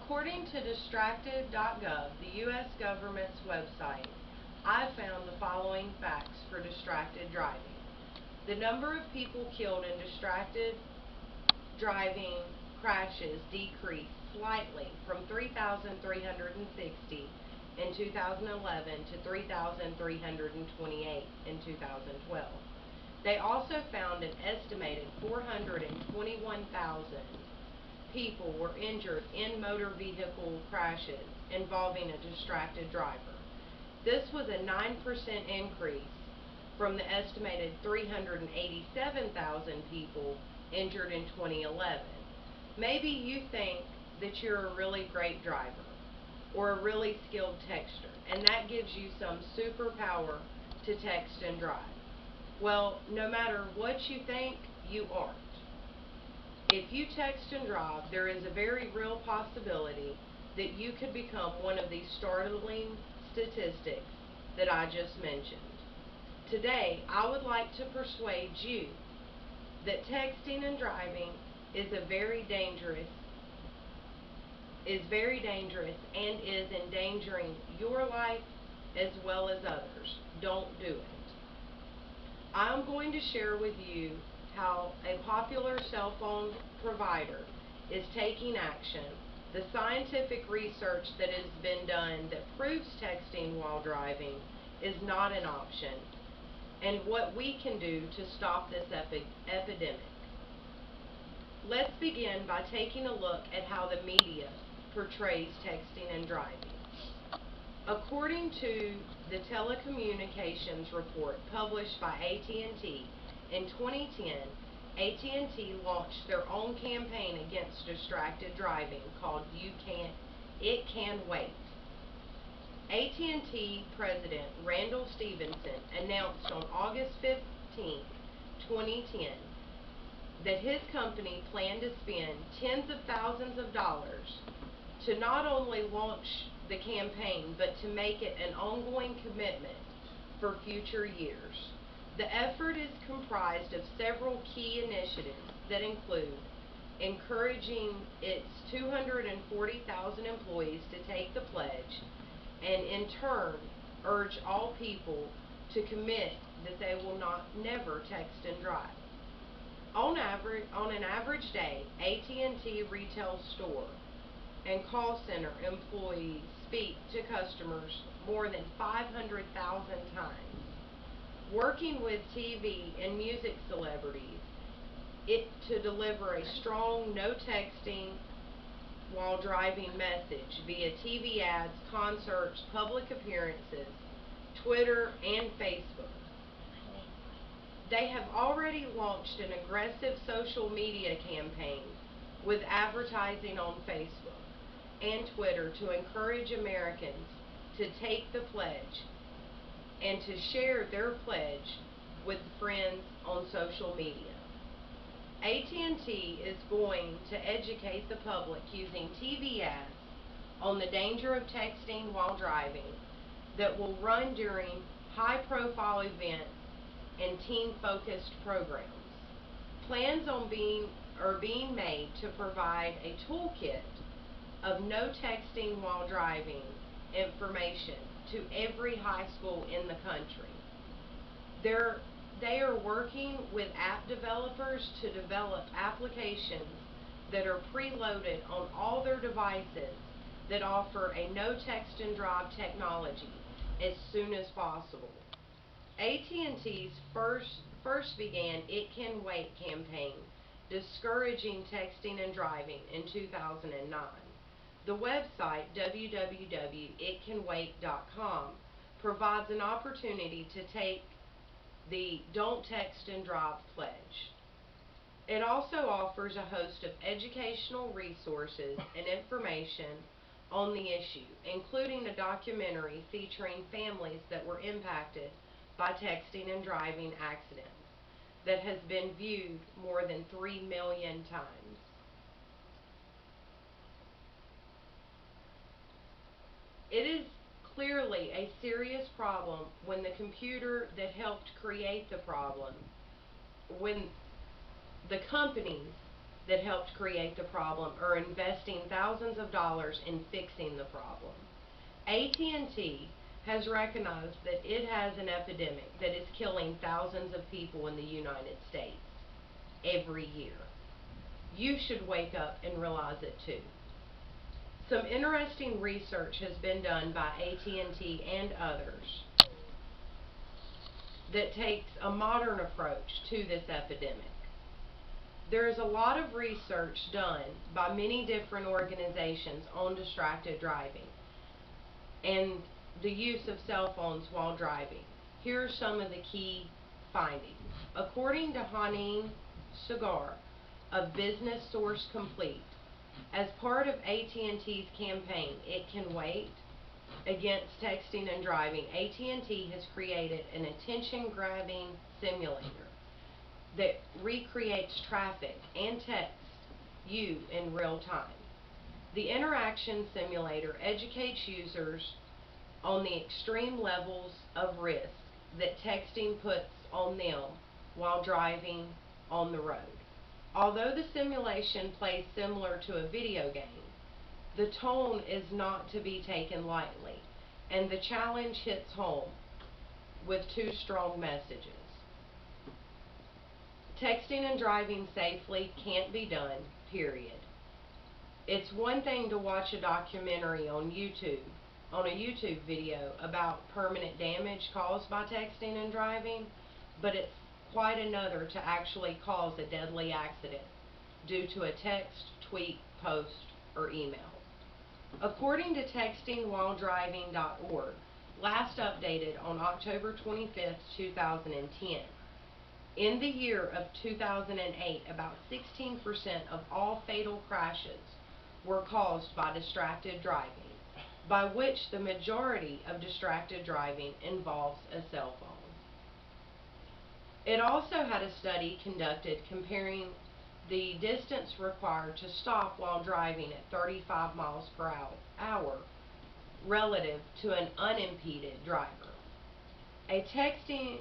According to distracted.gov, the U.S. government's website, I found the following facts for distracted driving. The number of people killed in distracted driving crashes decreased slightly from 3,360 in 2011 to 3,328 in 2012. They also found an estimated 421,000 people were injured in motor vehicle crashes involving a distracted driver. This was a 9% increase from the estimated 387,000 people injured in 2011. Maybe you think that you're a really great driver or a really skilled texter, and that gives you some superpower to text and drive. Well, no matter what you think, you aren't. If you text and drive, there is a very real possibility that you could become one of these startling statistics that I just mentioned. Today, I would like to persuade you that texting and driving is very dangerous and is endangering your life as well as others. Don't do it. I'm going to share with you how a popular cell phone provider is taking action, the scientific research that has been done that proves texting while driving is not an option, and what we can do to stop this epidemic. Let's begin by taking a look at how the media portrays texting and driving. According to the telecommunications report published by AT&T in 2010, AT&T launched their own campaign against distracted driving called It Can Wait. AT&T President Randall Stephenson announced on August 15, 2010, that his company planned to spend tens of thousands of dollars to not only launch the campaign, but to make it an ongoing commitment for future years. The effort is comprised of several key initiatives that include encouraging its 240,000 employees to take the pledge, and in turn urge all people to commit that they will never text and drive. On an average day, AT&T retail store and call center employees speak to customers more than 500,000 times. Working with TV and music celebrities to deliver a strong no texting while driving message via TV ads, concerts, public appearances, Twitter, and Facebook. They have already launched an aggressive social media campaign with advertising on Facebook and Twitter to encourage Americans to take the pledge and to share their pledge with friends on social media. AT&T is going to educate the public using TV ads on the danger of texting while driving that will run during high-profile events and teen-focused programs. Plans are being made to provide a toolkit of no texting while driving information to every high school in the country. They are working with app developers to develop applications that are preloaded on all their devices that offer a no text and drive technology as soon as possible. AT&T's first began It Can Wait campaign discouraging texting and driving in 2009. The website www.itcanwait.com provides an opportunity to take the Don't Text and Drive pledge. It also offers a host of educational resources and information on the issue, including a documentary featuring families that were impacted by texting and driving accidents that has been viewed more than 3 million times. It is clearly a serious problem when the computer that helped create the problem, when the companies that helped create the problem are investing thousands of dollars in fixing the problem. AT&T has recognized that it has an epidemic that is killing thousands of people in the United States every year. You should wake up and realize it too. Some interesting research has been done by AT&T and others that takes a modern approach to this epidemic. There is a lot of research done by many different organizations on distracted driving and the use of cell phones while driving. Here are some of the key findings. According to Hanin Sagar of Business Source Complete, as part of AT&T's campaign, It Can Wait, against texting and driving, AT&T has created an attention-grabbing simulator that recreates traffic and text you in real time. The interaction simulator educates users on the extreme levels of risk that texting puts on them while driving on the road. Although the simulation plays similar to a video game, the tone is not to be taken lightly, and the challenge hits home with two strong messages. Texting and driving safely can't be done, period. It's one thing to watch a documentary on a YouTube video about permanent damage caused by texting and driving, but it's quite another to actually cause a deadly accident due to a text, tweet, post, or email. According to textingwhiledriving.org, last updated on October 25, 2010, in the year of 2008, about 16% of all fatal crashes were caused by distracted driving, by which the majority of distracted driving involves a cell phone. It also had a study conducted comparing the distance required to stop while driving at 35 miles per hour relative to an unimpeded driver. A texting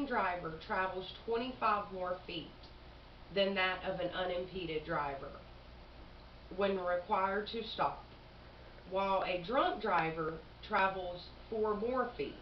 driver travels 25 more feet than that of an unimpeded driver when required to stop, while a drunk driver travels 4 more feet.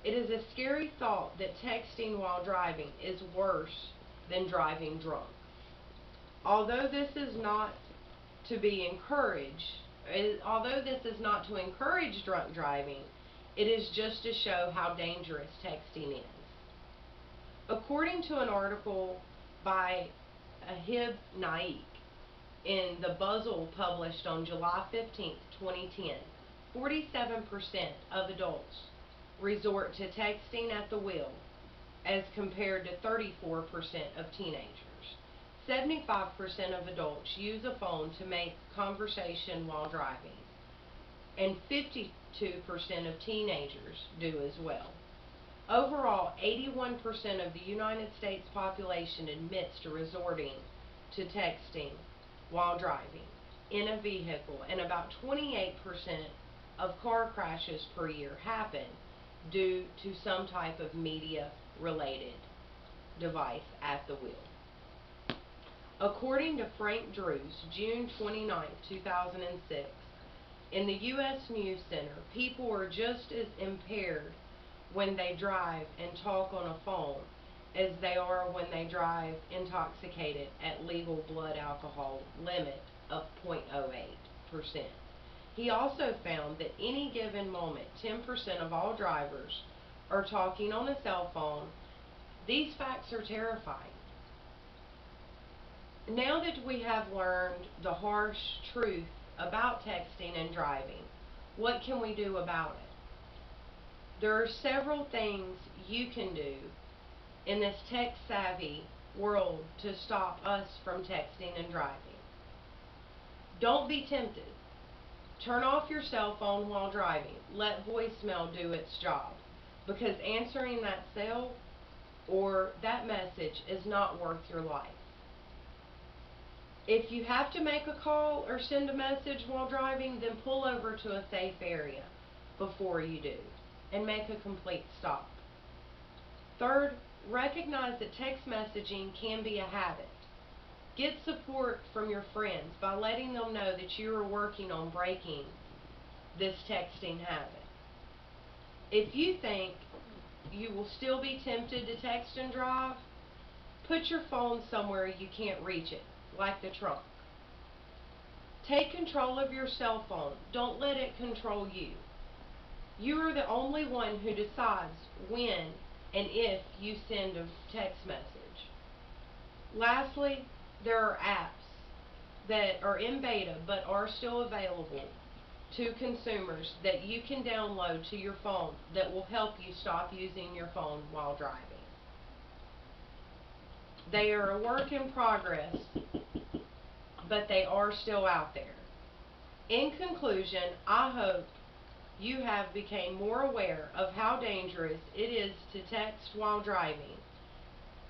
It is a scary thought that texting while driving is worse than driving drunk. Although this is not to encourage drunk driving, it is just to show how dangerous texting is. According to an article by Ahib Naik in The Buzzle published on July 15, 2010, 47% of adults resort to texting at the wheel as compared to 34% of teenagers. 75% of adults use a phone to make conversation while driving, and 52% of teenagers do as well. Overall, 81% of the United States population admits to resorting to texting while driving in a vehicle, and about 28% of car crashes per year happen due to some type of media-related device at the wheel. According to Frank Drews, June 29, 2006, in the U.S. News Center, people are just as impaired when they drive and talk on a phone as they are when they drive intoxicated at legal blood alcohol limit of 0.08%. He also found that any given moment, 10% of all drivers are talking on a cell phone. These facts are terrifying. Now that we have learned the harsh truth about texting and driving, what can we do about it? There are several things you can do in this tech-savvy world to stop us from texting and driving. Don't be tempted. Turn off your cell phone while driving. Let voicemail do its job, because answering that cell or that message is not worth your life. If you have to make a call or send a message while driving, then pull over to a safe area before you do and make a complete stop. Third, recognize that text messaging can be a habit. Get support from your friends by letting them know that you are working on breaking this texting habit. If you think you will still be tempted to text and drive, put your phone somewhere you can't reach it, like the trunk. Take control of your cell phone. Don't let it control you. You are the only one who decides when and if you send a text message. Lastly, there are apps that are in beta but are still available to consumers that you can download to your phone that will help you stop using your phone while driving. They are a work in progress, but they are still out there. In conclusion, I hope you have become more aware of how dangerous it is to text while driving,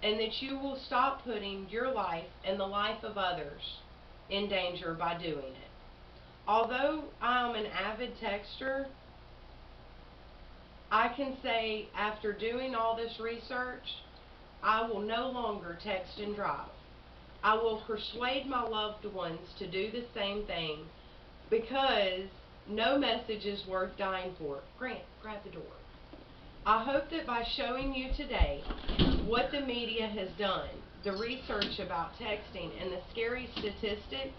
and that you will stop putting your life and the life of others in danger by doing it. Although I am an avid texter, I can say after doing all this research, I will no longer text and drive. I will persuade my loved ones to do the same thing, because no message is worth dying for. Grant, grab the door. I hope that by showing you today what the media has done, the research about texting, and the scary statistics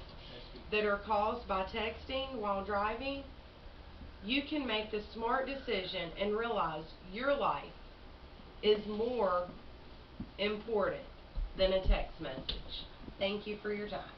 that are caused by texting while driving, you can make the smart decision and realize your life is more important than a text message. Thank you for your time.